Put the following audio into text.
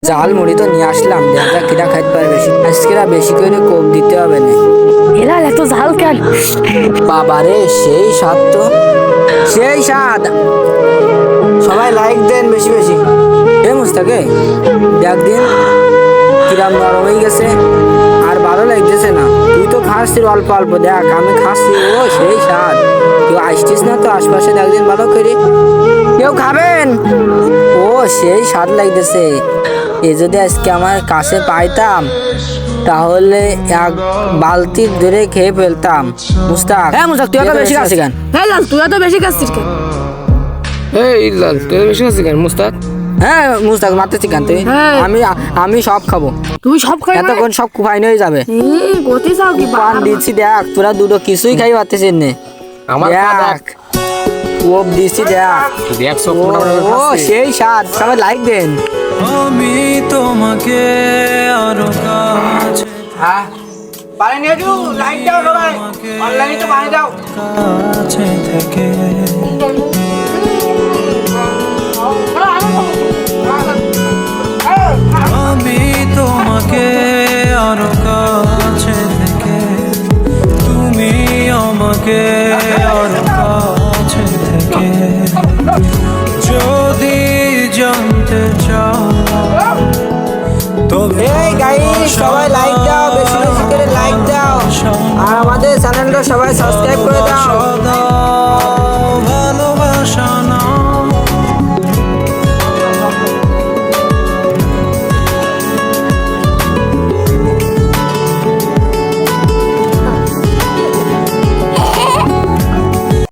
জাল মুড়ি তো নিয়ে আসলাম, দেখা কিরা খাইতে পারে বেশি। আজকেরা বেশি করে কোপ দিতে হবে না। এরা এত ঝাল কেন? বাবারে সেই স্বাদ, তো সেই স্বাদ। সবাই লাইক দেন বেশি বেশি। এ মুস্তাকে দেখ দিন কিরাম নরম হয়ে গেছে, আর ভালো লাগতেছে না। তুই তো খাচ্ছিস অল্প অল্প, দেখ আমি খাচ্ছি, ও সেই স্বাদ। কেউ আসছিস না তো আশপাশে, একদিন ভালো করে কেউ খাবেন। ও সেই স্বাদ লাগতেছে। এ যদি আজকে আমার কাছে পাইতাম তাহলে এক বালতি ধরে খেয়ে ফেলতাম। মুস্তাক, হ্যাঁ মুস্তাক, তুই এত বেশি খাচ্ছিস কেন? হ্যাঁ লাল, তুই এত বেশি খাচ্ছিস কেন? এই লাল, তুই বেশি খাচ্ছিস কেন মুস্তাক? হ্যাঁ মুস্তাক, মারতেছি কেন তুই? হ্যাঁ। আমি সব খাবো। তুই সব খাই? এতক্ষণ সব কুফাইন হয়ে যাবে। গতি চাও কি? পান দিচ্ছি দেখ, তোরা দুটো কিছুই খাই পারতেছিস নে। আমার দেখ কোপ দিচ্ছি দেখ। দেখ সব ও সেই স্বাদ। সবাই লাইক দেন। আমি তোমাকে আরো কাছে হ্যাঁ পানি নিয়ে যাও, লাইক দাও সবাই, অনলাইনে তো পানি দাও। কাছে থেকে আমি তোমাকে আরো কাছে থেকে, তুমি আমাকে আরো কাছে থেকে যদি জানতে চাও তবে এই গাইস সবাই লাইক দাও, বেশি বেশি করে লাইক দাও, আর আমাদের চ্যানেলটা সবাই সাবস্ক্রাইব করে দাও।